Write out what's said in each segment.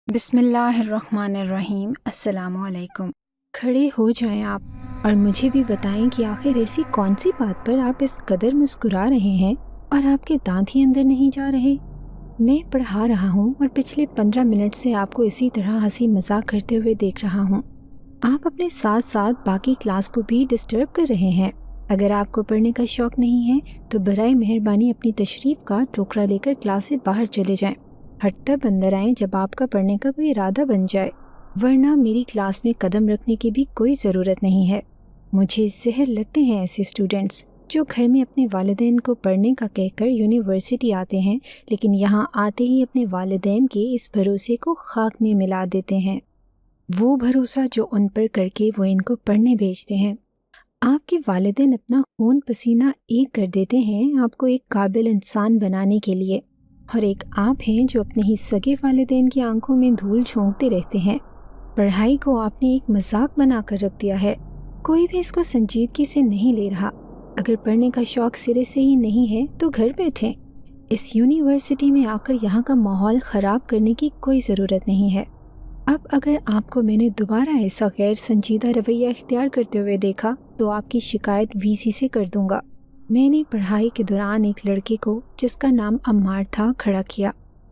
بسم اللہ الرحمن الرحیم۔ السلام علیکم۔ کھڑے ہو جائیں آپ اور مجھے بھی بتائیں کہ آخر ایسی کون سی بات پر آپ اس قدر مسکرا رہے ہیں اور آپ کے دانت ہی اندر نہیں جا رہے۔ میں پڑھا رہا ہوں اور پچھلے 15 منٹ سے آپ کو اسی طرح ہنسی مذاق کرتے ہوئے دیکھ رہا ہوں۔ آپ اپنے ساتھ ساتھ باقی کلاس کو بھی ڈسٹرب کر رہے ہیں۔ اگر آپ کو پڑھنے کا شوق نہیں ہے تو برائے مہربانی اپنی تشریف کا ٹوکرا لے کر کلاس سے باہر چلے جائیں اور تب اندر آئیں جب آپ کا پڑھنے کا کوئی ارادہ بن جائے، ورنہ میری کلاس میں قدم رکھنے کی بھی کوئی ضرورت نہیں ہے۔ مجھے زہر لگتے ہیں ایسے اسٹوڈنٹس جو گھر میں اپنے والدین کو پڑھنے کا کہہ کر یونیورسٹی آتے ہیں، لیکن یہاں آتے ہی اپنے والدین کے اس بھروسے کو خاک میں ملا دیتے ہیں، وہ بھروسہ جو ان پر کر کے وہ ان کو پڑھنے بھیجتے ہیں۔ آپ کے والدین اپنا خون پسینہ ایک کر دیتے ہیں آپ کو ایک قابل انسان بنانے کے لیے، اور ایک آپ ہیں جو اپنے ہی سگے والدین کی آنکھوں میں دھول جھونکتے رہتے ہیں۔ پڑھائی کو آپ نے ایک مذاق بنا کر رکھ دیا ہے، کوئی بھی اس کو سنجیدگی سے نہیں لے رہا۔ اگر پڑھنے کا شوق سرے سے ہی نہیں ہے تو گھر بیٹھیں۔ اس یونیورسٹی میں آ کر یہاں کا ماحول خراب کرنے کی کوئی ضرورت نہیں ہے۔ اب اگر آپ کو میں نے دوبارہ ایسا غیر سنجیدہ رویہ اختیار کرتے ہوئے دیکھا تو آپ کی شکایت وی سی سے کر دوں گا۔ میں نے پڑھائی کے دوران ایک لڑکے کو جس کا نام عمار تھا کھڑا کیا،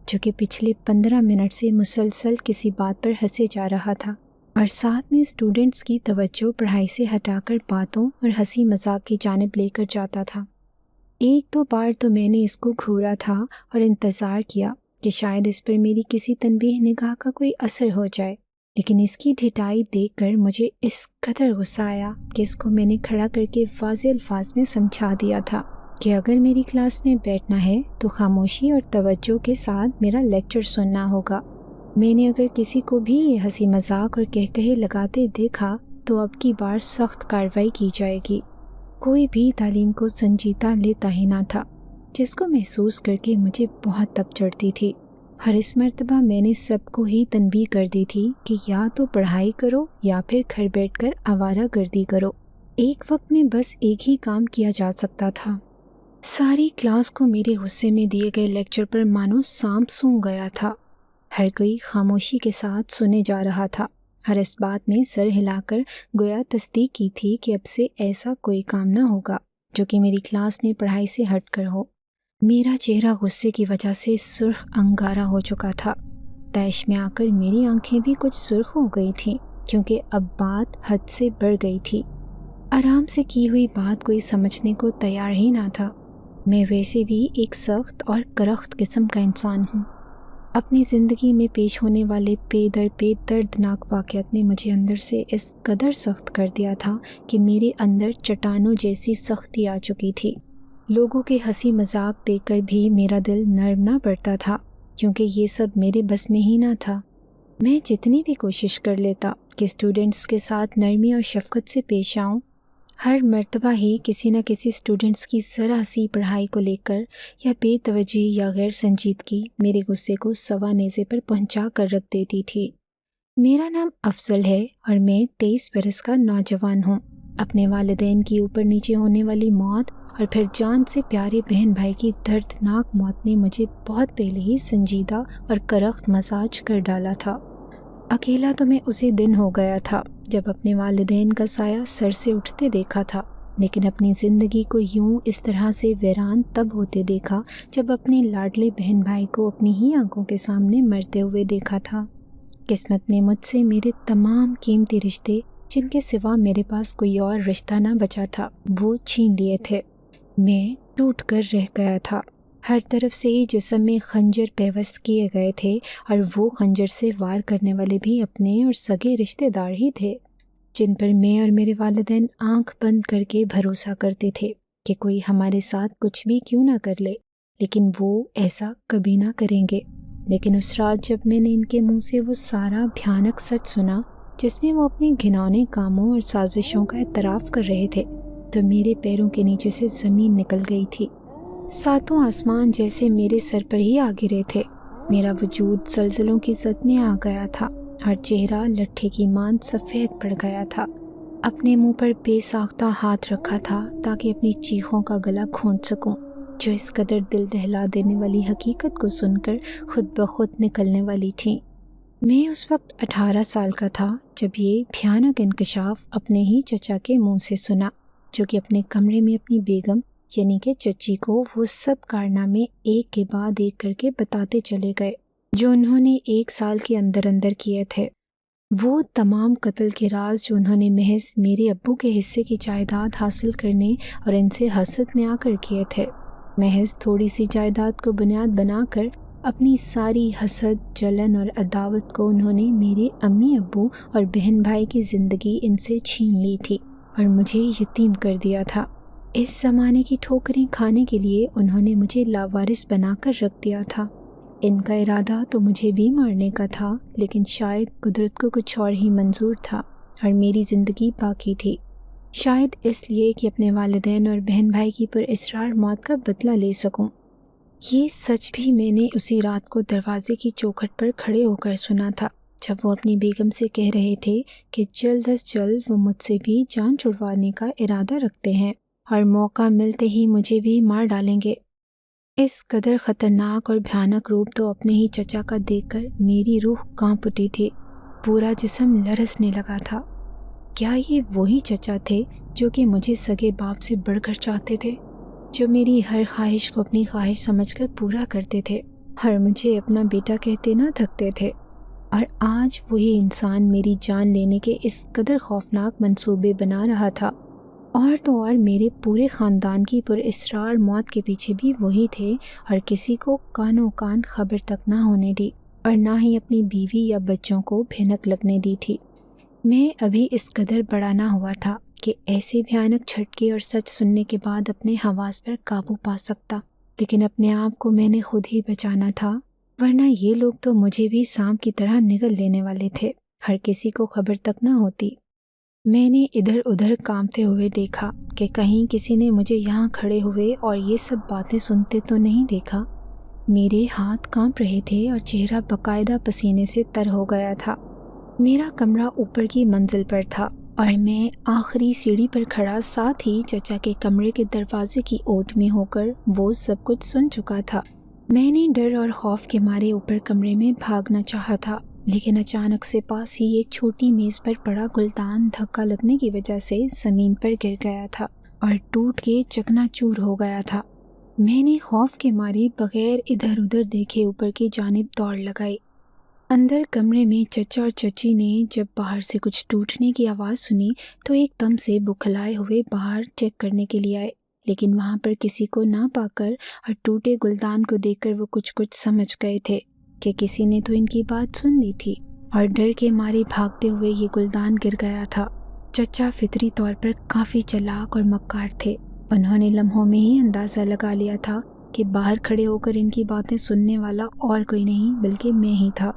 جو کہ پچھلے 15 منٹ سے مسلسل کسی بات پر ہنسے جا رہا تھا اور ساتھ میں اسٹوڈنٹس کی توجہ پڑھائی سے ہٹا کر باتوں اور ہنسی مذاق کی جانب لے کر جاتا تھا۔ ایک دو بار تو میں نے اس کو گھورا تھا اور انتظار کیا کہ شاید اس پر میری کسی تنبیہ نگاہ کا کوئی اثر ہو جائے، لیکن اس کی ڈھٹائی دیکھ کر مجھے اس قدر غصہ آیا کہ اس کو میں نے کھڑا کر کے واضح الفاظ میں سمجھا دیا تھا کہ اگر میری کلاس میں بیٹھنا ہے تو خاموشی اور توجہ کے ساتھ میرا لیکچر سننا ہوگا۔ میں نے اگر کسی کو بھی یہ ہنسی مذاق اور کہے لگاتے دیکھا تو اب کی بار سخت کارروائی کی جائے گی۔ کوئی بھی تعلیم کو سنجیدہ لیتا ہی نہ تھا، جس کو محسوس کر کے مجھے بہت تپ چڑھتی تھی، اور اس مرتبہ میں نے سب کو ہی تنبیہ کر دی تھی کہ یا تو پڑھائی کرو یا پھر گھر بیٹھ کر آوارہ گردی کرو۔ ایک وقت میں بس ایک ہی کام کیا جا سکتا تھا۔ ساری کلاس کو میرے غصے میں دیے گئے لیکچر پر مانو سانپ سونگھ گیا تھا۔ ہر کوئی خاموشی کے ساتھ سنے جا رہا تھا، اور اس بات میں سر ہلا کر گویا تصدیق کی تھی کہ اب سے ایسا کوئی کام نہ ہوگا جو کہ میری کلاس میں پڑھائی سے ہٹ کر ہو۔ میرا چہرہ غصے کی وجہ سے سرخ انگارہ ہو چکا تھا۔ طیش میں آ کر میری آنکھیں بھی کچھ سرخ ہو گئی تھیں، کیونکہ اب بات حد سے بڑھ گئی تھی۔ آرام سے کی ہوئی بات کوئی سمجھنے کو تیار ہی نہ تھا۔ میں ویسے بھی ایک سخت اور کرخت قسم کا انسان ہوں۔ اپنی زندگی میں پیش ہونے والے پے در پے دردناک واقعات نے مجھے اندر سے اس قدر سخت کر دیا تھا کہ میرے اندر چٹانوں جیسی سختی آ چکی تھی۔ لوگوں کے ہنسی مذاق دیکھ کر بھی میرا دل نرم نہ پڑتا تھا، کیونکہ یہ سب میرے بس میں ہی نہ تھا۔ میں جتنی بھی کوشش کر لیتا کہ اسٹوڈنٹس کے ساتھ نرمی اور شفقت سے پیش آؤں، ہر مرتبہ ہی کسی نہ کسی اسٹوڈنٹس کی ذرا سی پڑھائی کو لے کر یا بے توجہی یا غیر سنجیدگی میرے غصے کو سوا نیزے پر پہنچا کر رکھ دیتی تھی۔ میرا نام افضل ہے اور میں 23 برس کا نوجوان ہوں۔ اپنے والدین کی اوپر نیچے ہونے والی موت اور پھر جان سے پیارے بہن بھائی کی دردناک موت نے مجھے بہت پہلے ہی سنجیدہ اور کرخت مزاج کر ڈالا تھا۔ اکیلا تو میں اسی دن ہو گیا تھا جب اپنے والدین کا سایہ سر سے اٹھتے دیکھا تھا، لیکن اپنی زندگی کو یوں اس طرح سے ویران تب ہوتے دیکھا جب اپنے لاڈلے بہن بھائی کو اپنی ہی آنکھوں کے سامنے مرتے ہوئے دیکھا تھا۔ قسمت نے مجھ سے میرے تمام قیمتی رشتے، جن کے سوا میرے پاس کوئی اور رشتہ نہ بچا تھا، وہ چھین لیے تھے۔ میں ٹوٹ کر رہ گیا تھا۔ ہر طرف سے ہی جسم میں خنجر پیوست کیے گئے تھے، اور وہ خنجر سے وار کرنے والے بھی اپنے اور سگے رشتہ دار ہی تھے، جن پر میں اور میرے والدین آنکھ بند کر کے بھروسہ کرتے تھے کہ کوئی ہمارے ساتھ کچھ بھی کیوں نہ کر لے، لیکن وہ ایسا کبھی نہ کریں گے۔ لیکن اس رات جب میں نے ان کے منہ سے وہ سارا بھیانک سچ سنا جس میں وہ اپنے گھناؤنے کاموں اور سازشوں کا اعتراف کر رہے تھے، تو میرے پیروں کے نیچے سے زمین نکل گئی تھی۔ ساتوں آسمان جیسے میرے سر پر ہی آ گرے تھے۔ میرا وجود زلزلوں کی زد میں آ گیا تھا، ہر چہرہ لٹھے کی مانند سفید پڑ گیا تھا۔ اپنے منہ پر بے ساختہ ہاتھ رکھا تھا تاکہ اپنی چیخوں کا گلا گھونٹ سکوں، جو اس قدر دل دہلا دینے والی حقیقت کو سن کر خود بخود نکلنے والی تھیں۔ میں اس وقت 18 سال کا تھا جب یہ بھیانک انکشاف اپنے ہی چچا کے منہ سے سنا، جو کہ اپنے کمرے میں اپنی بیگم یعنی کہ چچی کو وہ سب کارنامے ایک کے بعد ایک کر کے بتاتے چلے گئے جو انہوں نے 1 سال کے اندر اندر کیے تھے۔ وہ تمام قتل کے راز جو انہوں نے محض میرے ابو کے حصے کی جائیداد حاصل کرنے اور ان سے حسد میں آ کر کیے تھے۔ محض تھوڑی سی جائیداد کو بنیاد بنا کر اپنی ساری حسد، جلن اور عداوت کو انہوں نے میرے امی ابو اور بہن بھائی کی زندگی ان سے چھین لی تھی اور مجھے یتیم کر دیا تھا۔ اس زمانے کی ٹھوکریں کھانے کے لیے انہوں نے مجھے لاوارث بنا کر رکھ دیا تھا۔ ان کا ارادہ تو مجھے بھی مارنے کا تھا، لیکن شاید قدرت کو کچھ اور ہی منظور تھا اور میری زندگی باقی تھی، شاید اس لیے کہ اپنے والدین اور بہن بھائی کی پر اسرار موت کا بدلہ لے سکوں۔ یہ سچ بھی میں نے اسی رات کو دروازے کی چوکھٹ پر کھڑے ہو کر سنا تھا، جب وہ اپنی بیگم سے کہہ رہے تھے کہ جلد از جلد وہ مجھ سے بھی جان چھڑوانے کا ارادہ رکھتے ہیں اور موقع ملتے ہی مجھے بھی مار ڈالیں گے۔ اس قدر خطرناک اور بھیانک روپ تو اپنے ہی چچا کا دیکھ کر میری روح کانپ اٹھی تھی، پورا جسم لرزنے لگا تھا۔ کیا یہ وہی چچا تھے جو کہ مجھے سگے باپ سے بڑھ کر چاہتے تھے، جو میری ہر خواہش کو اپنی خواہش سمجھ کر پورا کرتے تھے اور مجھے اپنا بیٹا کہتے نہ تھکتے تھے؟ اور آج وہی انسان میری جان لینے کے اس قدر خوفناک منصوبے بنا رہا تھا، اور تو اور میرے پورے خاندان کی پر اسرار موت کے پیچھے بھی وہی تھے، اور کسی کو کانوں کان خبر تک نہ ہونے دی اور نہ ہی اپنی بیوی یا بچوں کو بھنک لگنے دی تھی۔ میں ابھی اس قدر بڑا نہ ہوا تھا کہ ایسے بھیانک جھٹکے اور سچ سننے کے بعد اپنے حواس پر قابو پا سکتا، لیکن اپنے آپ کو میں نے خود ہی بچانا تھا، ورنہ یہ لوگ تو مجھے بھی سانپ کی طرح نگل لینے والے تھے، ہر کسی کو خبر تک نہ ہوتی۔ میں نے ادھر ادھر کانپتے ہوئے دیکھا کہ کہیں کسی نے مجھے یہاں کھڑے ہوئے اور یہ سب باتیں سنتے تو نہیں دیکھا۔ میرے ہاتھ کانپ رہے تھے اور چہرہ باقاعدہ پسینے سے تر ہو گیا تھا۔ میرا کمرہ اوپر کی منزل پر تھا اور میں آخری سیڑھی پر کھڑا ساتھ ہی چچا کے کمرے کے دروازے کی اوٹ میں ہو کر وہ سب کچھ سن چکا تھا۔ میں نے ڈر اور خوف کے مارے اوپر کمرے میں بھاگنا چاہا تھا، لیکن اچانک سے پاس ہی ایک چھوٹی میز پر پڑا گلدان دھکا لگنے کی وجہ سے زمین پر گر گیا تھا اور ٹوٹ کے چکنا چور ہو گیا تھا۔ میں نے خوف کے مارے بغیر ادھر ادھر دیکھے اوپر کی جانب دوڑ لگائی۔ اندر کمرے میں چچا اور چچی نے جب باہر سے کچھ ٹوٹنے کی آواز سنی تو ایک دم سے بکھلائے ہوئے باہر چیک کرنے کے لیے آئے، لیکن وہاں پر کسی کو نہ پا کر اور ٹوٹے گلدان کو دیکھ کر وہ کچھ سمجھ گئے تھے کہ کسی نے تو ان کی بات سن لی تھی، اور ڈر کے مارے بھاگتے ہوئے یہ گلدان گر گیا تھا۔ چچا فطری طور پر کافی چلاک اور مکار تھے۔ انہوں نے لمحوں میں ہی اندازہ لگا لیا تھا کہ باہر کھڑے ہو کر ان کی باتیں سننے والا اور کوئی نہیں بلکہ میں ہی تھا۔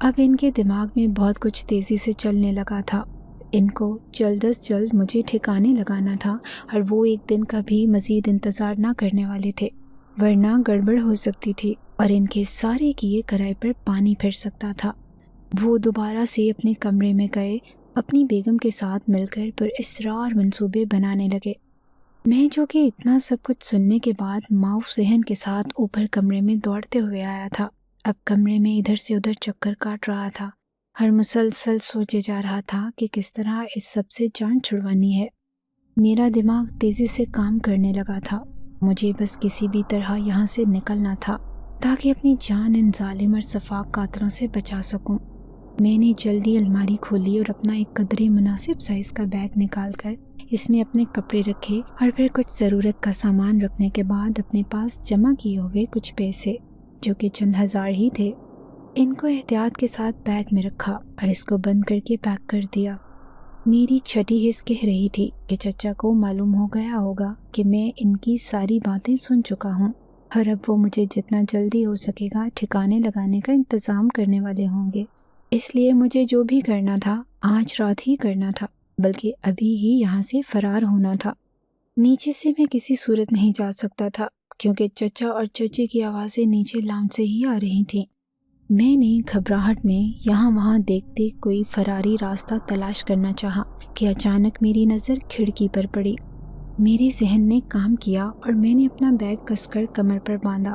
اب ان کے دماغ میں بہت کچھ تیزی سے چلنے لگا تھا۔ ان کو جلد از جلد مجھے ٹھکانے لگانا تھا، اور وہ ایک دن کا بھی مزید انتظار نہ کرنے والے تھے، ورنہ گڑبڑ ہو سکتی تھی اور ان کے سارے کیے کرائے پر پانی پھر سکتا تھا۔ وہ دوبارہ سے اپنے کمرے میں گئے، اپنی بیگم کے ساتھ مل کر پر اسرار منصوبے بنانے لگے۔ میں جو کہ اتنا سب کچھ سننے کے بعد معاف ذہن کے ساتھ اوپر کمرے میں دوڑتے ہوئے آیا تھا، اب کمرے میں ادھر سے ادھر چکر کاٹ رہا تھا، ہر مسلسل سوچے جا رہا تھا کہ کس طرح اس سب سے جان چھڑوانی ہے۔ میرا دماغ تیزی سے کام کرنے لگا تھا، مجھے بس کسی بھی طرح یہاں سے نکلنا تھا تاکہ اپنی جان ان ظالم اور صفاق قاتلوں سے بچا سکوں۔ میں نے جلدی الماری کھولی اور اپنا ایک قدرے مناسب سائز کا بیگ نکال کر اس میں اپنے کپڑے رکھے، اور پھر کچھ ضرورت کا سامان رکھنے کے بعد اپنے پاس جمع کیے ہوئے کچھ پیسے جو کہ چند ہزار ہی تھے، ان کو احتیاط کے ساتھ بیگ میں رکھا اور اس کو بند کر کے پیک کر دیا۔ میری چھٹی حس کہہ رہی تھی کہ چچا کو معلوم ہو گیا ہوگا کہ میں ان کی ساری باتیں سن چکا ہوں، اور اب وہ مجھے جتنا جلدی ہو سکے گا ٹھکانے لگانے کا انتظام کرنے والے ہوں گے۔ اس لیے مجھے جو بھی کرنا تھا آج رات ہی کرنا تھا، بلکہ ابھی ہی یہاں سے فرار ہونا تھا۔ نیچے سے میں کسی صورت نہیں جا سکتا تھا کیونکہ چچا اور چچی کی آوازیں نیچے لاؤنج سے ہی آ رہی تھیں۔ میں نے گھبراہٹ میں یہاں وہاں دیکھتے کوئی فراری راستہ تلاش کرنا چاہا کہ اچانک میری نظر کھڑکی پر پڑی۔ میرے ذہن نے کام کیا اور میں نے اپنا بیگ کس کر کمر پر باندھا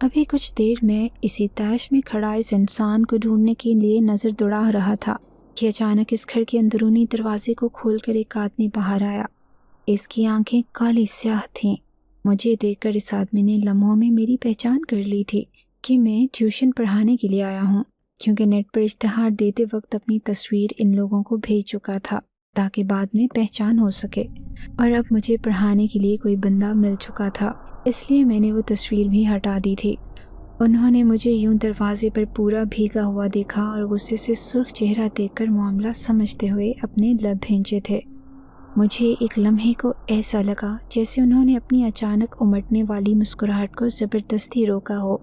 ابھی کچھ دیر میں اسی تاش میں کھڑا اس انسان کو ڈھونڈنے کے لیے نظر دوڑا رہا تھا کہ اچانک اس گھر کے اندرونی دروازے کو کھول کر ایک آدمی باہر آیا۔ اس کی آنکھیں کالی سیاہ تھیں۔ مجھے دیکھ کر اس آدمی نے لمحوں میں میری پہچان کر لی تھی کہ میں ٹیوشن پڑھانے کے لیے آیا ہوں، کیونکہ نیٹ پر اشتہار دیتے وقت اپنی تصویر ان لوگوں کو بھیج چکا تھا تاکہ بعد میں پہچان ہو سکے، اور اب مجھے پڑھانے کے لیے کوئی بندہ مل چکا تھا، اس لیے میں نے وہ تصویر بھی ہٹا دی تھی۔ انہوں نے مجھے یوں دروازے پر پورا بھیگا ہوا دیکھا اور غصے سے سرخ چہرہ دیکھ کر معاملہ سمجھتے ہوئے اپنے لب بھینچے تھے۔ مجھے ایک لمحے کو ایسا لگا جیسے انہوں نے اپنی اچانک امٹنے والی مسکراہٹ کو زبردستی روکا ہو۔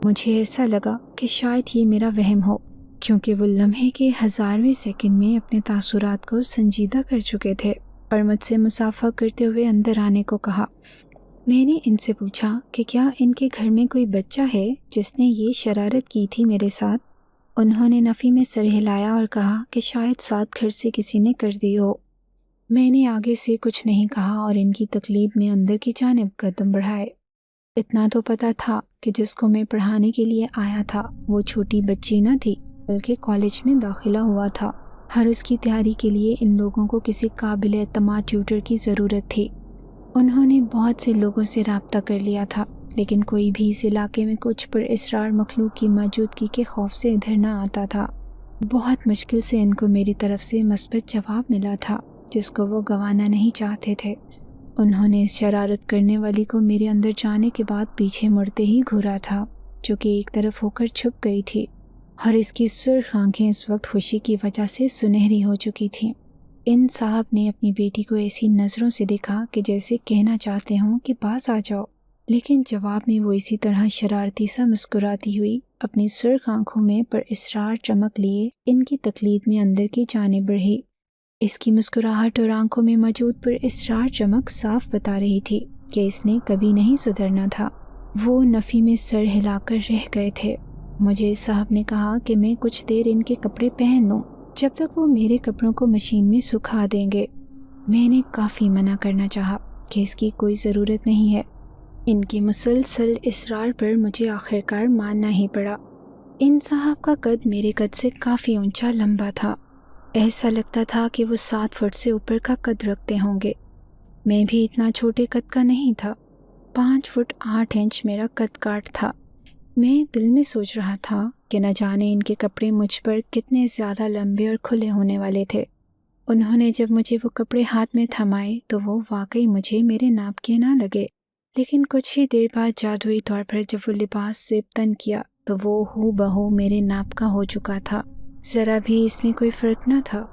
مجھے ایسا لگا کہ شاید یہ میرا وہم ہو، کیونکہ وہ لمحے کے 1000ویں سیکنڈ میں اپنے تاثرات کو سنجیدہ کر چکے تھے اور مجھ سے مصافحہ کرتے ہوئے اندر آنے کو کہا۔ میں نے ان سے پوچھا کہ کیا ان کے گھر میں کوئی بچہ ہے جس نے یہ شرارت کی تھی میرے ساتھ؟ انہوں نے نفی میں سر ہلایا اور کہا کہ شاید ساتھ گھر سے کسی نے کر دی ہو۔ میں نے آگے سے کچھ نہیں کہا اور ان کی تقلید میں اندر کی جانب قدم بڑھائے۔ اتنا تو پتہ تھا کہ جس کو میں پڑھانے کے لیے آیا تھا وہ چھوٹی بچی نہ تھی، بلکہ کالج میں داخلہ ہوا تھا۔ ہر اس کی تیاری کے لیے ان لوگوں کو کسی قابل اعتماد ٹیوٹر کی ضرورت تھی۔ انہوں نے بہت سے لوگوں سے رابطہ کر لیا تھا، لیکن کوئی بھی اس علاقے میں کچھ پر اسرار مخلوق کی موجودگی کے خوف سے ادھر نہ آتا تھا۔ بہت مشکل سے ان کو میری طرف سے مثبت جواب ملا تھا، جس کو وہ گنوانا نہیں چاہتے تھے۔ انہوں نے اس شرارت کرنے والی کو میرے اندر جانے کے بعد پیچھے مڑتے ہی گھورا تھا، جو کہ ایک طرف ہو کر چھپ گئی تھی، اور اس کی سرخ آنکھیں اس وقت خوشی کی وجہ سے سنہری ہو چکی تھیں۔ ان صاحب نے اپنی بیٹی کو ایسی نظروں سے دیکھا کہ جیسے کہنا چاہتے ہوں کہ پاس آ جاؤ، لیکن جواب میں وہ اسی طرح شرارتی سا مسکراتی ہوئی اپنی سرخ آنکھوں میں پر اسرار چمک لیے ان کی تقلید میں اندر کی جانب بڑھی۔ اس کی مسکراہٹ اور آنکھوں میں موجود پر اسرار چمک صاف بتا رہی تھی کہ اس نے کبھی نہیں سدھرنا تھا۔ وہ نفی میں سر ہلا کر رہ گئے تھے۔ مجھے صاحب نے کہا کہ میں کچھ دیر ان کے کپڑے پہن لوں جب تک وہ میرے کپڑوں کو مشین میں سکھا دیں گے۔ میں نے کافی منع کرنا چاہا کہ اس کی کوئی ضرورت نہیں ہے۔ ان کی مسلسل اصرار پر مجھے آخرکار ماننا ہی پڑا۔ ان صاحب کا قد میرے قد سے کافی اونچا لمبا تھا۔ ایسا لگتا تھا کہ وہ 7 فٹ سے اوپر کا قد رکھتے ہوں گے۔ میں بھی اتنا چھوٹے قد کا نہیں تھا۔ 5 فٹ 8 انچ میرا قد کاٹ تھا۔ میں دل میں سوچ رہا تھا کہ نہ جانے ان کے کپڑے مجھ پر کتنے زیادہ لمبے اور کھلے ہونے والے تھے۔ انہوں نے جب مجھے وہ کپڑے ہاتھ میں تھمائے تو وہ واقعی مجھے میرے ناپ کے نہ لگے، لیکن کچھ ہی دیر بعد جادوئی طور پر جب وہ لباس زیب تن کیا تو وہ ہو بہو میرے ناپ کا ہو چکا تھا۔ ذرا بھی اس میں کوئی فرق نہ تھا۔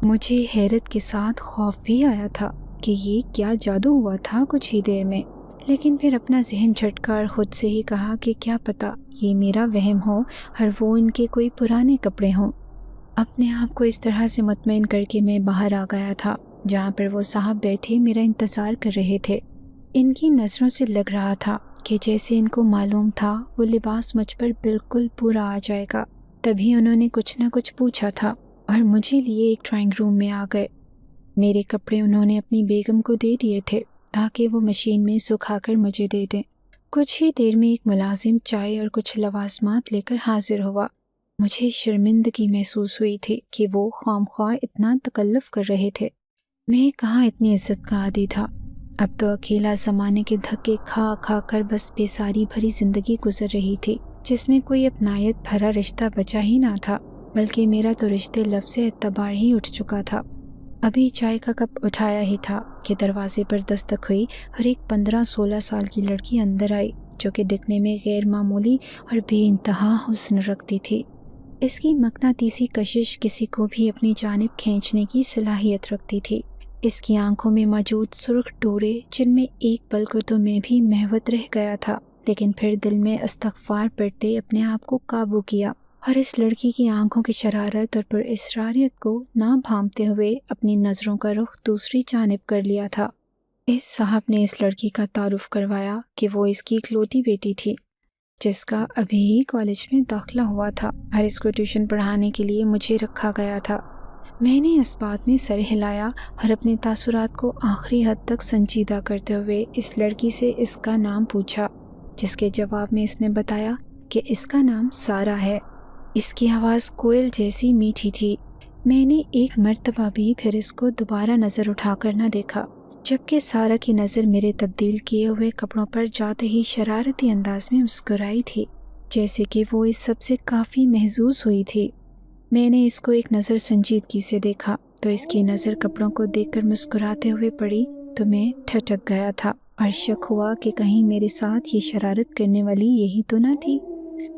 مجھے حیرت کے ساتھ خوف بھی آیا تھا کہ یہ کیا جادو ہوا تھا کچھ ہی دیر میں، لیکن پھر اپنا ذہن جھٹکا اور خود سے ہی کہا کہ کیا پتہ یہ میرا وہم ہو اور وہ ان کے کوئی پرانے کپڑے ہوں۔ اپنے آپ کو اس طرح سے مطمئن کر کے میں باہر آ گیا تھا جہاں پر وہ صاحب بیٹھے میرا انتظار کر رہے تھے۔ ان کی نظروں سے لگ رہا تھا کہ جیسے ان کو معلوم تھا وہ لباس مجھ پر بالکل پورا آ جائے گا۔ تبھی انہوں نے کچھ نہ کچھ پوچھا تھا اور مجھے لیے ایک ڈرائنگ روم میں آ گئے۔ میرے کپڑے انہوں نے اپنی بیگم کو دے دیے تھے تاکہ وہ مشین میں سکھا کر مجھے دے دیں۔ کچھ ہی دیر میں ایک ملازم چائے اور کچھ لوازمات لے کر حاضر ہوا۔ مجھے شرمندگی محسوس ہوئی تھی کہ وہ خواہ اتنا تکلف کر رہے تھے۔ میں کہاں اتنی عزت کا عادی تھا۔ اب تو اکیلا زمانے کے دھکے کھا کھا کر بس بیساری بھری زندگی گزر رہی تھی، جس میں کوئی اپنائیت بھرا رشتہ بچا ہی نہ تھا، بلکہ میرا تو رشتے لفظ اعتبار ہی اٹھ چکا تھا۔ ابھی چائے کا کپ اٹھایا ہی تھا کہ دروازے پر دستک ہوئی اور ایک 15-16 سال کی لڑکی اندر آئی جو کہ دکھنے میں غیر معمولی اور بے انتہا حسن رکھتی تھی۔ اس کی مقناطیسی کشش کسی کو بھی اپنی جانب کھینچنے کی صلاحیت رکھتی تھی۔ اس کی آنکھوں میں موجود سرخ ڈورے جن میں ایک پل کو تو میں بھی مہوت رہ گیا تھا، لیکن پھر دل میں استغفار پڑھتے اپنے آپ کو قابو کیا اور اس لڑکی کی آنکھوں کی شرارت اور پر اسراریت کو نہ بھانپتے ہوئے اپنی نظروں کا رخ دوسری جانب کر لیا تھا۔ اس صاحب نے اس لڑکی کا تعارف کروایا کہ وہ اس کی اکلوتی بیٹی تھی جس کا ابھی ہی کالج میں داخلہ ہوا تھا اور اس کو ٹیوشن پڑھانے کے لیے مجھے رکھا گیا تھا۔ میں نے اس بات میں سر ہلایا اور اپنے تاثرات کو آخری حد تک سنجیدہ کرتے ہوئے اس لڑکی سے اس کا نام پوچھا۔ جس کے جواب میں اس نے بتایا کہ اس کا نام سارا ہے۔ اس کی آواز کوئل جیسی میٹھی تھی۔ میں نے ایک مرتبہ بھی پھر اس کو دوبارہ نظر اٹھا کر نہ دیکھا، جبکہ سارا کی نظر میرے تبدیل کیے ہوئے کپڑوں پر جاتے ہی شرارتی انداز میں مسکرائی تھی، جیسے کہ وہ اس سب سے کافی محظوظ ہوئی تھی۔ میں نے اس کو ایک نظر سنجیدگی سے دیکھا تو اس کی نظر کپڑوں کو دیکھ کر مسکراتے ہوئے پڑی تو میں ٹھٹک گیا تھا اور شک ہوا کہ کہیں میرے ساتھ یہ شرارت کرنے والی یہی تو نہ تھی۔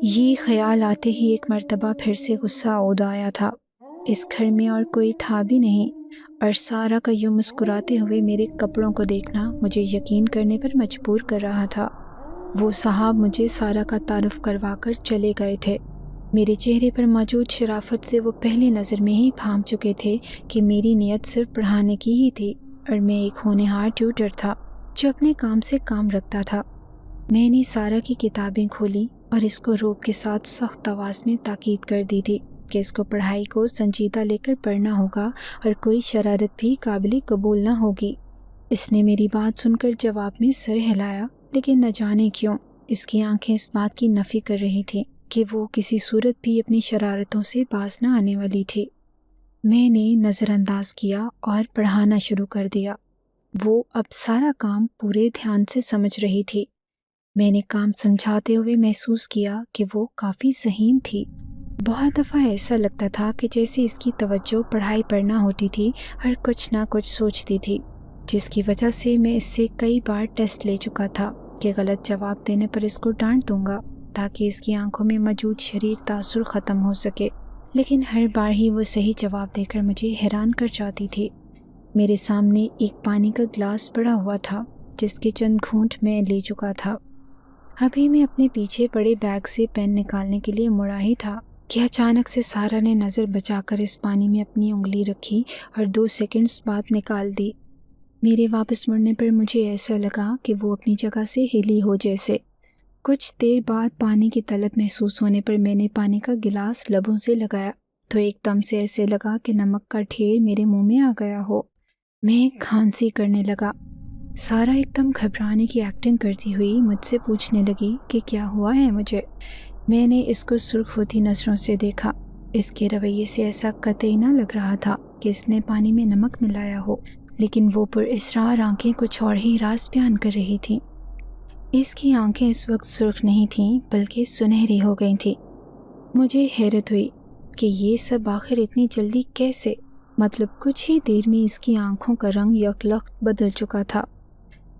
یہ خیال آتے ہی ایک مرتبہ پھر سے غصہ عود آیا تھا۔ اس گھر میں اور کوئی تھا بھی نہیں، اور سارا کا یوں مسکراتے ہوئے میرے کپڑوں کو دیکھنا مجھے یقین کرنے پر مجبور کر رہا تھا۔ وہ صاحب مجھے سارا کا تعارف کروا کر چلے گئے تھے۔ میرے چہرے پر موجود شرافت سے وہ پہلی نظر میں ہی بھانپ چکے تھے کہ میری نیت صرف پڑھانے کی ہی تھی اور میں ایک ہونہار ٹیوٹر تھا جو اپنے کام سے کام رکھتا تھا۔ میں نے سارا کی کتابیں کھولی اور اس کو روب کے ساتھ سخت آواز میں تاکید کر دی تھی کہ اس کو پڑھائی کو سنجیدہ لے کر پڑھنا ہوگا اور کوئی شرارت بھی قابل قبول نہ ہوگی۔ اس نے میری بات سن کر جواب میں سر ہلایا، لیکن نہ جانے کیوں اس کی آنکھیں اس بات کی نفی کر رہی تھیں کہ وہ کسی صورت بھی اپنی شرارتوں سے باز نہ آنے والی تھی۔ میں نے نظر انداز کیا اور پڑھانا شروع کر دیا۔ وہ اب سارا کام پورے دھیان سے سمجھ رہی تھی۔ میں نے کام سمجھاتے ہوئے محسوس کیا کہ وہ کافی ذہین تھی۔ بہت دفعہ ایسا لگتا تھا کہ جیسے اس کی توجہ پڑھائی پر نہ ہوتی تھی اور کچھ نہ کچھ سوچتی تھی، جس کی وجہ سے میں اس سے کئی بار ٹیسٹ لے چکا تھا کہ غلط جواب دینے پر اس کو ڈانٹ دوں گا تاکہ اس کی آنکھوں میں موجود شریر تاثر ختم ہو سکے، لیکن ہر بار ہی وہ صحیح جواب دے کر مجھے حیران کر جاتی تھی۔ میرے سامنے ایک پانی کا گلاس پڑا ہوا تھا جس کے چند گھونٹ میں لے چکا تھا۔ ابھی میں اپنے پیچھے پڑے بیگ سے پین نکالنے کے لیے مڑا ہی تھا کہ اچانک سے سارا نے نظر بچا کر اس پانی میں اپنی انگلی رکھی اور 2 سیکنڈز بعد نکال دی۔ میرے واپس مڑنے پر مجھے ایسا لگا کہ وہ اپنی جگہ سے ہلی ہو جیسے۔ کچھ دیر بعد پانی کی طلب محسوس ہونے پر میں نے پانی کا گلاس لبوں سے لگایا تو ایک دم سے ایسے لگا کہ نمک کا ڈھیر میرے منہ میں آ گیا ہو۔ میں کھانسی کرنے لگا۔ سارا ایک دم گھبرانے کی ایکٹنگ کرتی ہوئی مجھ سے پوچھنے لگی کہ کیا ہوا ہے مجھے۔ میں نے اس کو سرخ ہوتی نظروں سے دیکھا۔ اس کے رویے سے ایسا قطعی نہ لگ رہا تھا کہ اس نے پانی میں نمک ملایا ہو، لیکن وہ پر اصرار آنکھیں کچھ اور ہی راز بیان کر رہی تھیں۔ اس کی آنکھیں اس وقت سرخ نہیں تھیں بلکہ سنہری ہو گئی تھیں۔ مجھے حیرت ہوئی کہ یہ سب آخر اتنی جلدی کیسے؟ مطلب کچھ ہی دیر میں اس کی آنکھوں کا رنگ یکلخت بدل چکا تھا۔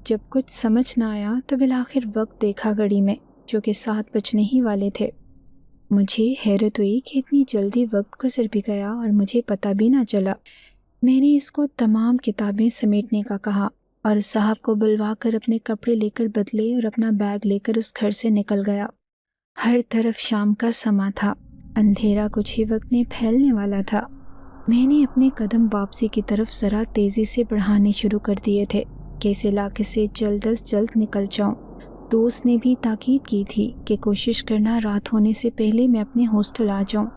جب کچھ سمجھ نہ آیا تو بالآخر وقت دیکھا گھڑی میں جو کہ 7 بجنے ہی والے تھے۔ مجھے حیرت ہوئی کہ اتنی جلدی وقت گزر بھی گیا اور مجھے پتہ بھی نہ چلا۔ میں نے اس کو تمام کتابیں سمیٹنے کا کہا اور اس صاحب کو بلوا کر اپنے کپڑے لے کر بدلے اور اپنا بیگ لے کر اس گھر سے نکل گیا۔ ہر طرف شام کا سما تھا، اندھیرا کچھ ہی وقت میں پھیلنے والا تھا۔ میں نے اپنے قدم واپسی کی طرف ذرا تیزی سے بڑھانے شروع کر دیے تھے کہ اس علاقے سے جلد از جلد نکل جاؤں۔ دوست نے بھی تاکید کی تھی کہ کوشش کرنا رات ہونے سے پہلے میں اپنے ہاسٹل آ جاؤں۔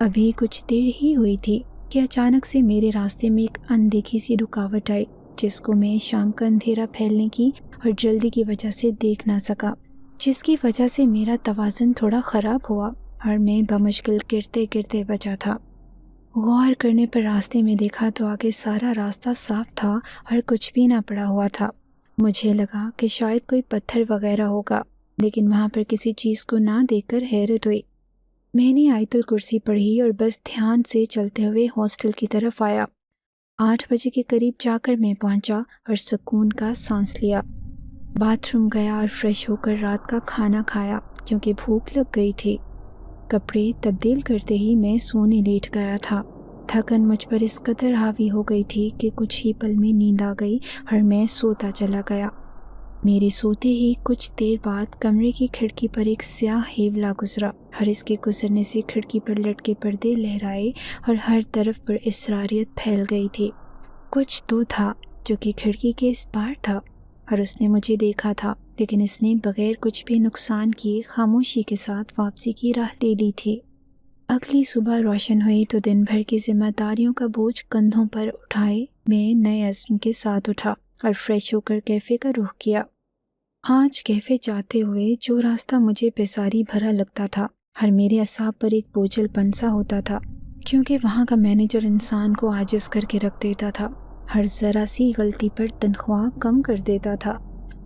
ابھی کچھ دیر ہی ہوئی تھی کہ اچانک سے میرے راستے میں ایک اندیکھی سی رکاوٹ آئی جس کو میں شام کا اندھیرا پھیلنے کی اور جلدی کی وجہ سے دیکھ نہ سکا، جس کی وجہ سے میرا توازن تھوڑا خراب ہوا اور میں بمشکل گرتے گرتے بچا تھا۔ غور کرنے پر راستے میں دیکھا تو آگے سارا راستہ صاف تھا اور کچھ بھی نہ پڑا ہوا تھا۔ مجھے لگا کہ شاید کوئی پتھر وغیرہ ہوگا، لیکن وہاں پر کسی چیز کو نہ دیکھ کر حیرت ہوئی۔ میں نے آیت الکرسی پڑھی اور بس دھیان سے چلتے ہوئے ہاسٹل کی طرف آیا۔ 8 بجے کے قریب جا کر میں پہنچا اور سکون کا سانس لیا۔ باتھ روم گیا اور فریش ہو کر رات کا کھانا کھایا کیونکہ بھوک لگ گئی تھی۔ کپڑے تبدیل کرتے ہی میں سونے لیٹ گیا تھا۔ تھکن مجھ پر اس قدر حاوی ہو گئی تھی کہ کچھ ہی پل میں نیند آ گئی اور میں سوتا چلا گیا۔ میرے سوتے ہی کچھ دیر بعد کمرے کی کھڑکی پر ایک سیاہ ہیولا گزرا اور اس کے گزرنے سے کھڑکی پر لٹکے پردے لہرائے اور ہر طرف پر اسراریت پھیل گئی تھی۔ کچھ تو تھا جو کہ کھڑکی کے اس پار تھا اور اس نے مجھے دیکھا تھا، لیکن اس نے بغیر کچھ بھی نقصان کیے خاموشی کے ساتھ واپسی کی راہ لے لی تھی۔ اگلی صبح روشن ہوئی تو دن بھر کی ذمہ داریوں کا بوجھ کندھوں پر اٹھائے میں نئے عزم کے ساتھ اٹھا اور فریش ہو کر کیفے کا رخ کیا۔ آج کیفے جاتے ہوئے جو راستہ مجھے بیزاری بھرا لگتا تھا، ہر میرے اعصاب پر ایک بوجھل پن سا ہوتا تھا، کیونکہ وہاں کا مینیجر انسان کو عاجز کر کے رکھ دیتا تھا، ہر ذرا سی غلطی پر تنخواہ کم کر دیتا تھا۔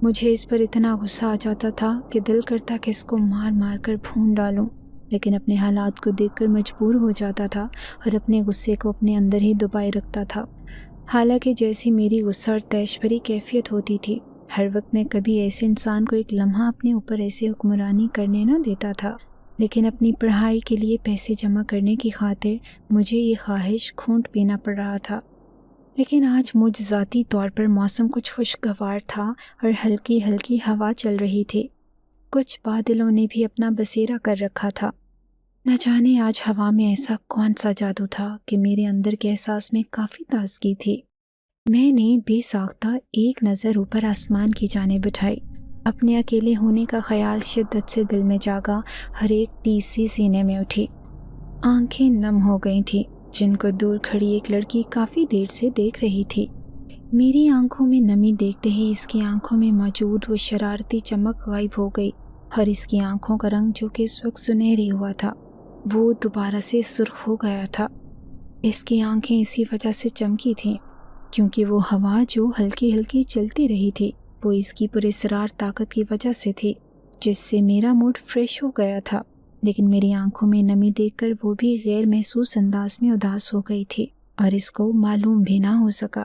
مجھے اس پر اتنا غصہ آ جاتا تھا کہ دل کرتا کہ اس کو مار مار کر بھون ڈالوں، لیکن اپنے حالات کو دیکھ کر مجبور ہو جاتا تھا اور اپنے غصے کو اپنے اندر ہی دبائے رکھتا تھا۔ حالانکہ جیسی میری غصہ اور طیش بھری کیفیت ہوتی تھی، ہر وقت میں کبھی ایسے انسان کو ایک لمحہ اپنے اوپر ایسے حکمرانی کرنے نہ دیتا تھا، لیکن اپنی پڑھائی کے لیے پیسے جمع کرنے کی خاطر مجھے یہ خواہش کھونٹ پینا پڑ رہا تھا۔ لیکن آج مجھ ذاتی طور پر موسم کچھ خوشگوار تھا اور ہلکی ہلکی ہوا چل رہی تھی۔ کچھ بادلوں نے بھی اپنا بسیرا کر رکھا تھا۔ نہ جانے آج ہوا میں ایسا کون سا جادو تھا کہ میرے اندر کے احساس میں کافی تازگی تھی۔ میں نے بے ساختہ ایک نظر اوپر آسمان کی جانب اٹھائی۔ اپنے اکیلے ہونے کا خیال شدت سے دل میں جاگا، ہر ایک ٹیس سی سینے میں اٹھی۔ آنکھیں نم ہو گئی تھیں، جن کو دور کھڑی ایک لڑکی کافی دیر سے دیکھ رہی تھی۔ میری آنکھوں میں نمی دیکھتے ہی اس کی آنکھوں میں موجود وہ شرارتی چمک غائب ہو گئی، اور اس کی آنکھوں کا رنگ جو کہ اس وقت سنہری ہوا تھا، وہ دوبارہ سے سرخ ہو گیا تھا۔ اس کی آنکھیں اسی وجہ سے چمکی تھیں کیونکہ وہ ہوا جو ہلکی ہلکی چلتی رہی تھی وہ اس کی پراسرار طاقت کی وجہ سے تھی، جس سے میرا موڈ فریش ہو گیا تھا۔ لیکن میری آنکھوں میں نمی دیکھ کر وہ بھی غیر محسوس انداز میں اداس ہو گئی تھی اور اس کو معلوم بھی نہ ہو سکا۔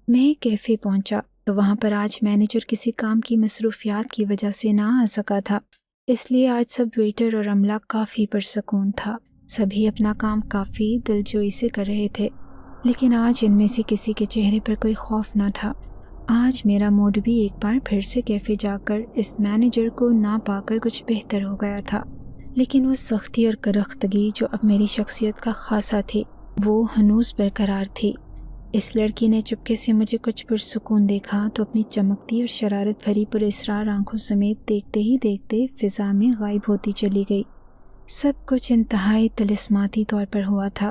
میں کیفے پہنچا تو وہاں پر آج مینیجر کسی کام کی مصروفیات کی وجہ سے نہ آ سکا تھا، اس لیے آج سب ویٹر اور عملہ کافی پرسکون تھا۔ سبھی اپنا کام کافی دلجوئی سے کر رہے تھے، لیکن آج ان میں سے کسی کے چہرے پر کوئی خوف نہ تھا۔ آج میرا موڈ بھی ایک بار پھر سے کیفے جا کر اس مینیجر کو نہ پا کر کچھ بہتر ہو گیا تھا، لیکن وہ سختی اور کرختگی جو اب میری شخصیت کا خاصہ تھی وہ ہنوز برقرار تھی۔ اس لڑکی نے چپکے سے مجھے کچھ پرسکون دیکھا تو اپنی چمکتی اور شرارت بھری پراسرار آنکھوں سمیت دیکھتے ہی دیکھتے فضا میں غائب ہوتی چلی گئی۔ سب کچھ انتہائی طلسماتی طور پر ہوا تھا۔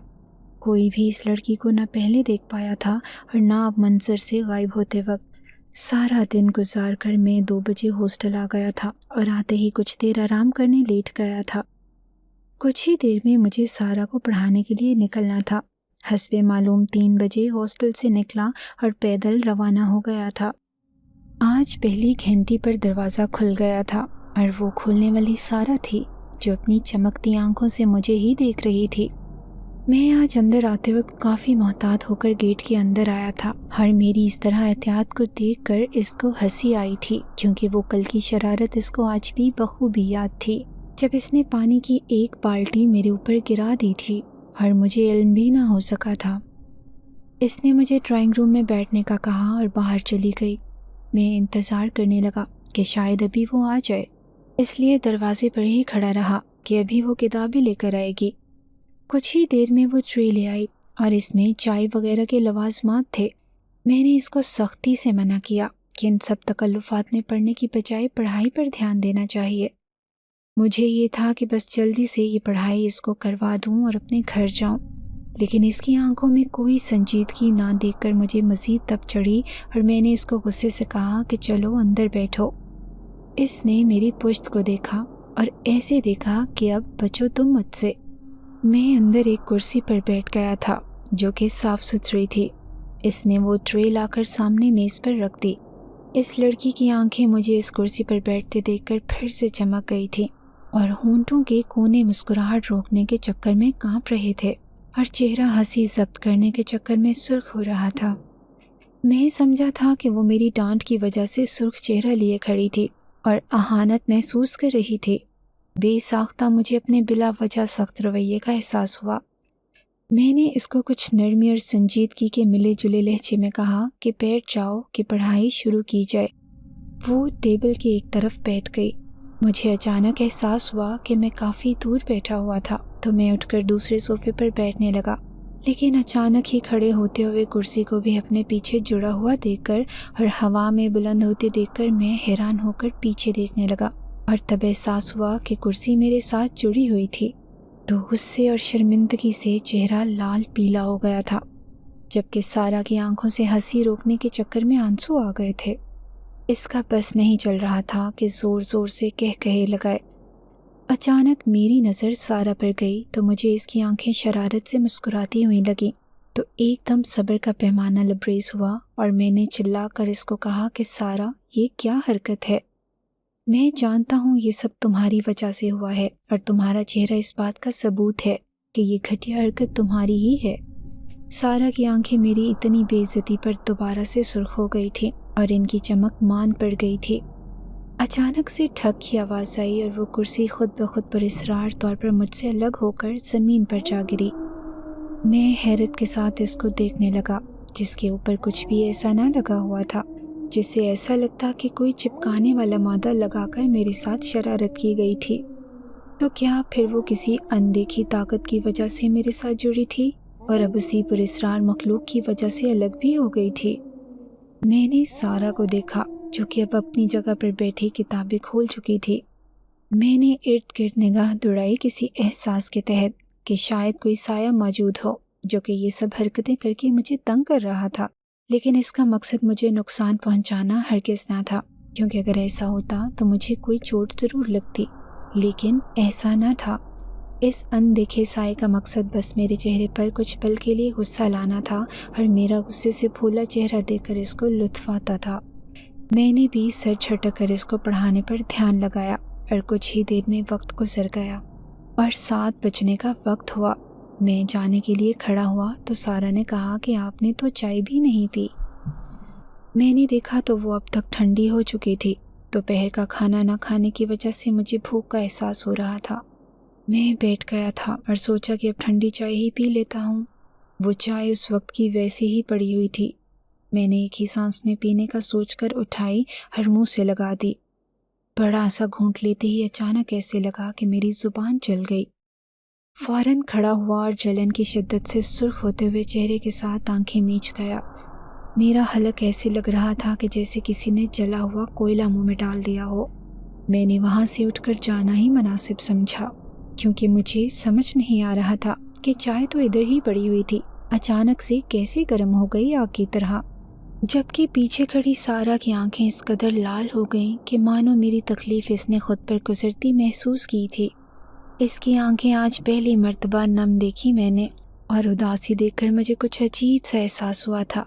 کوئی بھی اس لڑکی کو نہ پہلے دیکھ پایا تھا اور نہ اب منظر سے غائب ہوتے وقت۔ سارا دن گزار کر میں 2 بجے ہاسٹل آ گیا تھا اور آتے ہی کچھ دیر آرام کرنے لیٹ گیا تھا۔ کچھ ہی دیر میں مجھے سارا کو پڑھانے کے لیے نکلنا تھا۔ حسب معلوم 3 بجے ہاسٹل سے نکلا اور پیدل روانہ ہو گیا تھا۔ آج پہلی گھنٹی پر دروازہ کھل گیا تھا اور وہ کھولنے والی سارا تھی جو اپنی چمکتی آنکھوں سے مجھے ہی دیکھ رہی تھی۔ میں آج اندر آتے وقت کافی محتاط ہو کر گیٹ کے اندر آیا تھا، اور میری اس طرح احتیاط کو دیکھ کر اس کو ہنسی آئی تھی کیونکہ وہ کل کی شرارت اس کو آج بھی بخوبی یاد تھی جب اس نے پانی کی ایک بالٹی میرے اوپر گرا دی تھی اور مجھے علم بھی نہ ہو سکا تھا۔ اس نے مجھے ڈرائنگ روم میں بیٹھنے کا کہا اور باہر چلی گئی۔ میں انتظار کرنے لگا کہ شاید ابھی وہ آ جائے، اس لیے دروازے پر ہی کھڑا رہا کہ ابھی وہ کتابیں لے کر آئے گی۔ کچھ ہی دیر میں وہ ٹرے لے آئی اور اس میں چائے وغیرہ کے لوازمات تھے۔ میں نے اس کو سختی سے منع کیا کہ ان سب تکلفات میں پڑھنے کی بجائے پڑھائی پر دھیان دینا چاہیے۔ مجھے یہ تھا کہ بس جلدی سے یہ پڑھائی اس کو کروا دوں اور اپنے گھر جاؤں، لیکن اس کی آنکھوں میں کوئی سنجیدگی نہ دیکھ کر مجھے مزید تب چڑھی اور میں نے اس کو غصے سے کہا کہ چلو اندر بیٹھو۔ اس نے میری پشت کو دیکھا اور ایسے دیکھا کہ اب بچو تم مجھ سے۔ میں اندر ایک کرسی پر بیٹھ گیا تھا جو کہ صاف ستھری تھی۔ اس نے وہ ٹرے لا کر سامنے میز پر رکھ دی۔ اس لڑکی کی آنکھیں مجھے اس کرسی پر بیٹھتے دیکھ کر پھر سے چمک گئی تھیں اور ہونٹوں کے کونے مسکراہٹ روکنے کے چکر میں کانپ رہے تھے اور چہرہ ہنسی ضبط کرنے کے چکر میں سرخ ہو رہا تھا۔ میں سمجھا تھا کہ وہ میری ڈانٹ کی وجہ سے سرخ چہرہ لیے کھڑی تھی اور اہانت محسوس کر رہی تھی۔ بے ساختہ مجھے اپنے بلا وجہ سخت رویے کا احساس ہوا۔ میں نے اس کو کچھ نرمی اور سنجیدگی کے ملے جلے لہجے میں کہا کہ بیٹھ جاؤ کہ پڑھائی شروع کی جائے۔ وہ ٹیبل کے ایک طرف بیٹھ گئی۔ مجھے اچانک احساس ہوا کہ میں کافی دور بیٹھا ہوا تھا تو میں اٹھ کر دوسرے صوفے پر بیٹھنے لگا، لیکن اچانک ہی کھڑے ہوتے ہوئے کرسی کو بھی اپنے پیچھے جڑا ہوا دیکھ کر اور ہوا میں بلند ہوتے دیکھ کر میں حیران ہو کر پیچھے دیکھنے لگا، اور تب احساس ہوا کہ کرسی میرے ساتھ جڑی ہوئی تھی تو غصے اور شرمندگی سے چہرہ لال پیلا ہو گیا تھا، جبکہ سارا کی آنکھوں سے ہنسی روکنے کے چکر میں آنسو آ گئے تھے۔ اس کا بس نہیں چل رہا تھا کہ زور زور سے کہے لگائے۔ اچانک میری نظر سارا پر گئی تو مجھے اس کی آنکھیں شرارت سے مسکراتی ہوئی لگیں، تو ایک دم صبر کا پیمانہ لبریز ہوا اور میں نے چلا کر اس کو کہا کہ سارا، یہ کیا حرکت ہے؟ میں جانتا ہوں یہ سب تمہاری وجہ سے ہوا ہے، اور تمہارا چہرہ اس بات کا ثبوت ہے کہ یہ گھٹیا حرکت تمہاری ہی ہے۔ سارا کی آنکھیں میری اتنی بے عزتی پر دوبارہ سے سرخ ہو گئی تھیں اور ان کی چمک مان پڑ گئی تھی۔ اچانک سے ٹھک کی آواز آئی اور وہ کرسی خود بخود پر اسرار طور پر مجھ سے الگ ہو کر زمین پر جا گری۔ میں حیرت کے ساتھ اس کو دیکھنے لگا، جس کے اوپر کچھ بھی ایسا نہ لگا ہوا تھا جس سے ایسا لگتا کہ کوئی چپکانے والا مادہ لگا کر میرے ساتھ شرارت کی گئی تھی۔ تو کیا پھر وہ کسی اندیکھی طاقت کی وجہ سے میرے ساتھ جڑی تھی اور اب اسی پراسرار مخلوق کی وجہ سے الگ بھی ہو گئی تھی؟ میں نے سارا کو دیکھا جو کہ اب اپنی جگہ پر بیٹھی کتابیں کھول چکی تھی۔ میں نے ارد گرد نگاہ دوڑائی کسی احساس کے تحت کہ شاید کوئی سایہ موجود ہو جو کہ یہ سب حرکتیں کر کے مجھے تنگ کر رہا تھا، لیکن اس کا مقصد مجھے نقصان پہنچانا ہرگز نہ تھا، کیونکہ اگر ایسا ہوتا تو مجھے کوئی چوٹ ضرور لگتی، لیکن ایسا نہ تھا۔ اس اندیکھے سائے کا مقصد بس میرے چہرے پر کچھ پل کے لیے غصہ لانا تھا، اور میرا غصے سے پھولا چہرہ دیکھ کر اس کو لطف آتا تھا۔ میں نے بھی سر جھٹک کر اس کو پڑھانے پر دھیان لگایا، اور کچھ ہی دیر میں وقت گزر گیا اور 7 بجنے کا وقت ہوا۔ میں جانے کے لیے کھڑا ہوا تو سارا نے کہا کہ آپ نے تو چائے بھی نہیں پی۔ میں نے دیکھا تو وہ اب تک ٹھنڈی ہو چکی تھی۔ دوپہر کا کھانا نہ کھانے کی وجہ سے مجھے بھوک کا احساس ہو رہا تھا۔ میں بیٹھ گیا تھا اور سوچا کہ اب ٹھنڈی چائے ہی پی لیتا ہوں۔ وہ چائے اس وقت کی ویسی ہی پڑی ہوئی تھی۔ میں نے ایک ہی سانس میں پینے کا سوچ کر اٹھائی اور منہ سے لگا دی۔ بڑا سا گھونٹ لیتے ہی اچانک ایسے لگا کہ میری زبان جل گئی۔ فوراً کھڑا ہوا اور جلن کی شدت سے سرخ ہوتے ہوئے چہرے کے ساتھ آنکھیں میچ گیا۔ میرا حلق ایسے لگ رہا تھا کہ جیسے کسی نے جلا ہوا کوئلہ منہ میں ڈال دیا ہو۔ میں نے وہاں سے اٹھ کر جانا ہی مناسب سمجھا، کیونکہ مجھے سمجھ نہیں آ رہا تھا کہ چائے تو ادھر ہی پڑی ہوئی تھی، اچانک سے کیسے گرم ہو گئی آگ کی طرح، جبکہ پیچھے کھڑی سارا کی آنکھیں اس قدر لال ہو گئیں کہ مانو میری تکلیف اس نے خود پر گزرتی محسوس کی تھی۔ اس کی آنکھیں آج پہلی مرتبہ نم دیکھی میں نے، اور اداسی دیکھ کر مجھے کچھ عجیب سا احساس ہوا تھا۔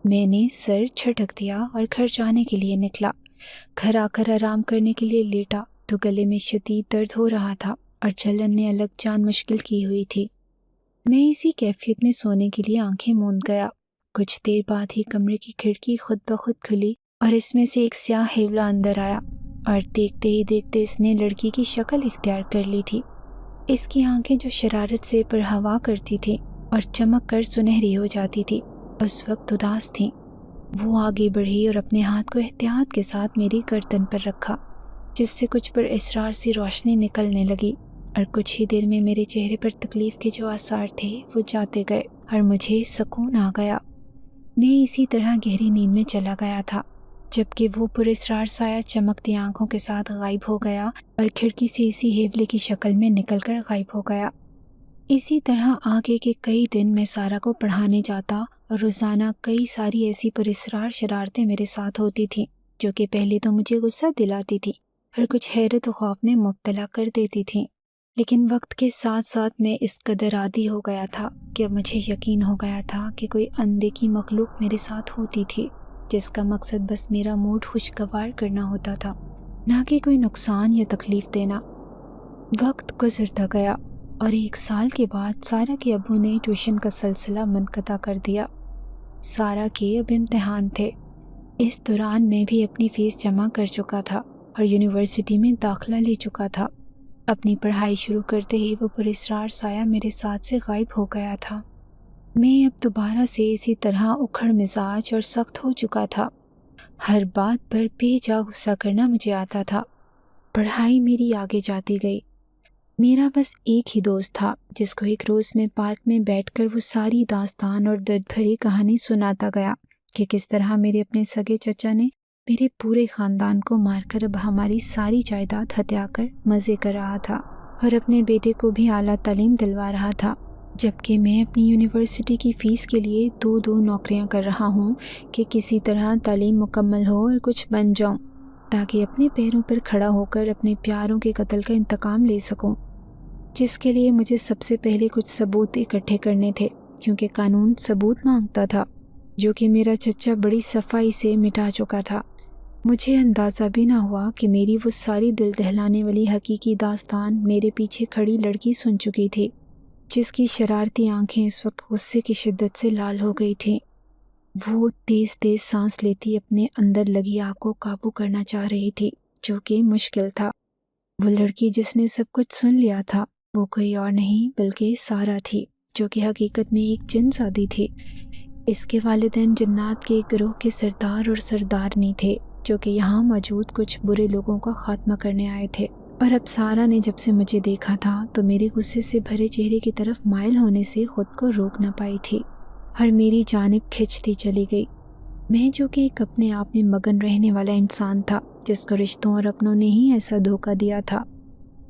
میں نے سر جھٹک دیا اور گھر جانے کے لیے نکلا۔ گھر آ کر آرام کرنے کے لیے لیٹا تو گلے میں شدید درد ہو رہا تھا اور جلن نے الگ جان مشکل کی ہوئی تھی۔ میں اسی کیفیت میں سونے کے لیے آنکھیں موند گیا۔ کچھ دیر بعد ہی کمرے کی کھڑکی خود بخود کھلی اور اس میں سے ایک سیاہ ہیولا اندر آیا، اور دیکھتے ہی دیکھتے اس نے لڑکی کی شکل اختیار کر لی تھی۔ اس کی آنکھیں جو شرارت سے پرہوا کرتی تھیں اور چمک کر سنہری ہو جاتی تھی، اس وقت اداس تھیں۔ وہ آگے بڑھی اور اپنے ہاتھ کو احتیاط کے ساتھ میری گردن پر رکھا، جس سے کچھ پر اسرار سی روشنی نکلنے لگی، اور کچھ ہی دیر میں میرے چہرے پر تکلیف کے جو آثار تھے وہ جاتے گئے اور مجھے سکون آ گیا۔ میں اسی طرح گہری نیند میں چلا گیا تھا، جبکہ وہ پراسرار سایہ چمکتی آنکھوں کے ساتھ غائب ہو گیا اور کھڑکی سے اسی ہیولے کی شکل میں نکل کر غائب ہو گیا۔ اسی طرح آگے کے کئی دن میں سارا کو پڑھانے جاتا اور روزانہ کئی ساری ایسی پراسرار شرارتیں میرے ساتھ ہوتی تھیں جو کہ پہلے تو مجھے غصہ دلاتی تھی اور کچھ حیرت و خوف میں مبتلا کر دیتی تھیں، لیکن وقت کے ساتھ ساتھ میں اس قدر عادی ہو گیا تھا کہ اب مجھے یقین ہو گیا تھا کہ کوئی اندیکھی مخلوق میرے ساتھ ہوتی تھی، جس کا مقصد بس میرا موڈ خوشگوار کرنا ہوتا تھا، نہ کہ کوئی نقصان یا تکلیف دینا۔ وقت گزرتا گیا اور 1 سال کے بعد سارا کے ابو نے ٹیوشن کا سلسلہ منقطع کر دیا۔ سارا کے اب امتحان تھے۔ اس دوران میں بھی اپنی فیس جمع کر چکا تھا اور یونیورسٹی میں داخلہ لے چکا تھا۔ اپنی پڑھائی شروع کرتے ہی وہ پراسرار سایہ میرے ساتھ سے غائب ہو گیا تھا۔ میں اب دوبارہ سے اسی طرح اکھڑ مزاج اور سخت ہو چکا تھا۔ ہر بات پر بے جا غصہ کرنا مجھے آتا تھا۔ پڑھائی میری آگے جاتی گئی۔ میرا بس ایک ہی دوست تھا جس کو ایک روز میں پارک میں بیٹھ کر وہ ساری داستان اور درد بھری کہانی سناتا گیا کہ کس طرح میرے اپنے سگے چچا نے میرے پورے خاندان کو مار کر اب ہماری ساری جائیداد ہتھیا کر مزے کر رہا تھا اور اپنے بیٹے کو بھی اعلیٰ تعلیم دلوا رہا تھا۔ جبکہ میں اپنی یونیورسٹی کی فیس کے لیے دو نوکریاں کر رہا ہوں کہ کسی طرح تعلیم مکمل ہو اور کچھ بن جاؤں تاکہ اپنے پیروں پر کھڑا ہو کر اپنے پیاروں کے قتل کا انتقام لے سکوں، جس کے لیے مجھے سب سے پہلے کچھ ثبوت اکٹھے کرنے تھے، کیونکہ قانون ثبوت مانگتا تھا جو کہ میرا چچا بڑی صفائی سے مٹا چکا تھا۔ مجھے اندازہ بھی نہ ہوا کہ میری وہ ساری دل دہلانے والی حقیقی داستان میرے پیچھے کھڑی لڑکی سن چکی تھی، جس کی شرارتی آنکھیں اس وقت غصے کی شدت سے لال ہو گئی تھیں۔ وہ تیز تیز سانس لیتی اپنے اندر لگی آگ کو قابو کرنا چاہ رہی تھی، جو کہ مشکل تھا۔ وہ لڑکی جس نے سب کچھ سن لیا تھا وہ کوئی اور نہیں بلکہ سارہ تھی، جو کہ حقیقت میں ایک جن زادی تھی۔ اس کے والدین جنات کے ایک گروہ کے سردار اور سردارنی تھے، جو کہ یہاں موجود کچھ برے لوگوں کا خاتمہ کرنے آئے تھے۔ اور اب سارہ نے جب سے مجھے دیکھا تھا تو میرے غصے سے بھرے چہرے کی طرف مائل ہونے سے خود کو روک نہ پائی تھی اور میری جانب کھنچتی چلی گئی۔ میں جو کہ ایک اپنے آپ میں مگن رہنے والا انسان تھا، جس کو رشتوں اور اپنوں نے ہی ایسا دھوکہ دیا تھا،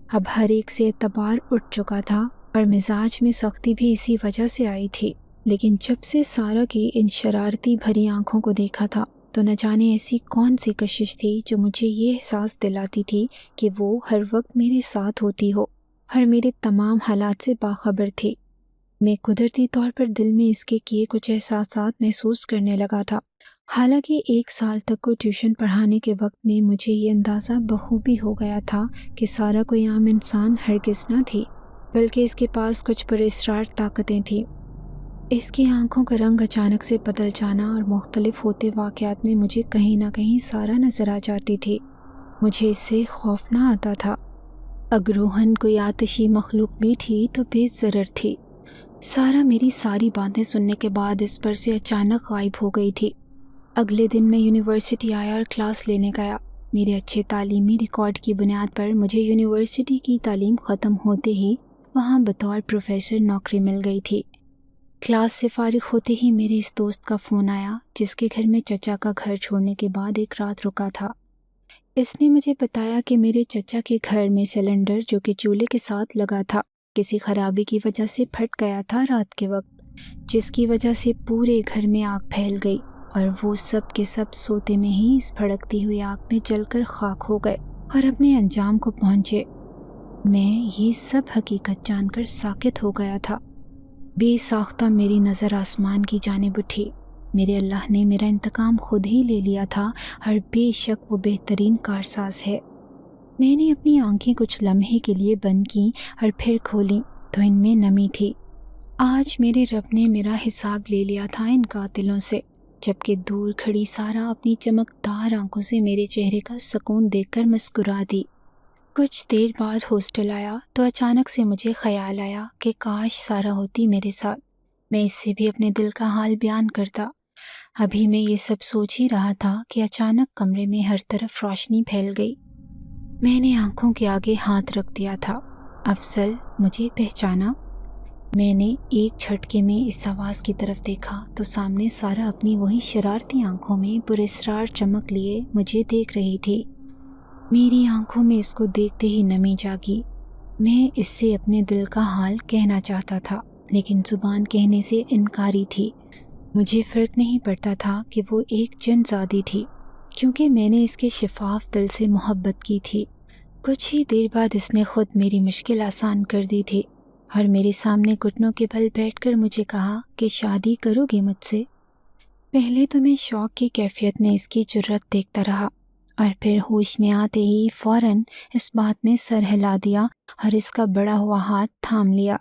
اب ہر ایک سے اعتبار اٹھ چکا تھا اور مزاج میں سختی بھی اسی وجہ سے آئی تھی۔ لیکن جب سے سارہ کی ان شرارتی بھری آنکھوں کو دیکھا تھا تو نہ جانے ایسی کون سی کشش تھی جو مجھے یہ احساس دلاتی تھی کہ وہ ہر وقت میرے ساتھ ہوتی ہو، ہر میرے تمام حالات سے باخبر تھی۔ میں قدرتی طور پر دل میں اس کے کیے کچھ احساسات محسوس کرنے لگا تھا، حالانکہ 1 سال تک کو ٹیوشن پڑھانے کے وقت میں مجھے یہ اندازہ بخوبی ہو گیا تھا کہ سارہ کوئی عام انسان ہرگز نہ تھی، بلکہ اس کے پاس کچھ پراسرار طاقتیں تھیں۔ اس کی آنکھوں کا رنگ اچانک سے بدل جانا اور مختلف ہوتے واقعات میں مجھے کہیں نہ کہیں سارہ نظر آ جاتی تھی۔ مجھے اس سے خوف نہ آتا تھا۔ اگر روحن کوئی آتشی مخلوق بھی تھی تو بے ضرر تھی۔ سارہ میری ساری باتیں سننے کے بعد اس پر سے اچانک غائب ہو گئی تھی۔ اگلے دن میں یونیورسٹی آیا اور کلاس لینے گیا۔ میرے اچھے تعلیمی ریکارڈ کی بنیاد پر مجھے یونیورسٹی کی تعلیم ختم ہوتے ہی وہاں بطور پروفیسر نوکری مل گئی تھی۔ کلاس سے فارغ ہوتے ہی میرے اس دوست کا فون آیا، جس کے گھر میں چچا کا گھر چھوڑنے کے بعد ایک رات رکا تھا۔ اس نے مجھے بتایا کہ میرے چچا کے گھر میں سلنڈر جو کہ چولہے کے ساتھ لگا تھا کسی خرابی کی وجہ سے پھٹ گیا تھا رات کے وقت، جس کی وجہ سے پورے گھر میں آگ پھیل گئی اور وہ سب کے سب سوتے میں ہی اس بھڑکتی ہوئی آگ میں جل کر خاک ہو گئے اور اپنے انجام کو پہنچے۔ میں یہ سب حقیقت جان کر ساکت ہو گیا تھا۔ بے ساختہ میری نظر آسمان کی جانب اٹھی۔ میرے اللہ نے میرا انتقام خود ہی لے لیا تھا اور بے شک وہ بہترین کارساز ہے۔ میں نے اپنی آنکھیں کچھ لمحے کے لیے بند کیں اور پھر کھولیں تو ان میں نمی تھی۔ آج میرے رب نے میرا حساب لے لیا تھا ان قاتلوں سے، جبکہ دور کھڑی سارہ اپنی چمکدار آنکھوں سے میرے چہرے کا سکون دیکھ کر مسکرا دی۔ کچھ دیر بعد ہاسٹل آیا تو اچانک سے مجھے خیال آیا کہ کاش سارہ ہوتی میرے ساتھ، میں اس سے بھی اپنے دل کا حال بیان کرتا۔ ابھی میں یہ سب سوچ ہی رہا تھا کہ اچانک کمرے میں ہر طرف روشنی پھیل گئی۔ میں نے آنکھوں کے آگے ہاتھ رکھ دیا تھا۔ افضل مجھے پہچانا؟ میں نے ایک جھٹکے میں اس آواز کی طرف دیکھا تو سامنے سارہ اپنی وہی شرارتی آنکھوں میں پراسرار چمک لیے مجھے دیکھ رہی تھی۔ میری آنکھوں میں اس کو دیکھتے ہی نمی جاگی۔ میں اس سے اپنے دل کا حال کہنا چاہتا تھا، لیکن زبان کہنے سے انکاری تھی۔ مجھے فرق نہیں پڑتا تھا کہ وہ ایک جن زادی تھی، کیونکہ میں نے اس کے شفاف دل سے محبت کی تھی۔ کچھ ہی دیر بعد اس نے خود میری مشکل آسان کر دی تھی اور میرے سامنے گھٹنوں کے بل بیٹھ کر مجھے کہا کہ شادی کرو گی مجھ سے؟ پہلے تو میں شوق کی کیفیت میں اس کی جرأت دیکھتا رہا اور پھر ہوش میں آتے ہی فوراً اس بات میں سر ہلا دیا اور اس کا بڑا ہوا ہاتھ تھام لیا۔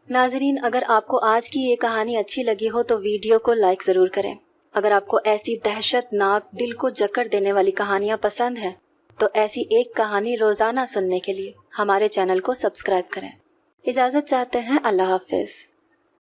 ناظرین، اگر آپ کو آج کی یہ کہانی اچھی لگی ہو تو ویڈیو کو لائک ضرور کریں۔ اگر آپ کو ایسی دہشت ناک دل کو جکڑ دینے والی کہانیاں پسند ہیں تو ایسی ایک کہانی روزانہ سننے کے لیے ہمارے چینل کو سبسکرائب کریں۔ اجازت چاہتے ہیں، اللہ حافظ۔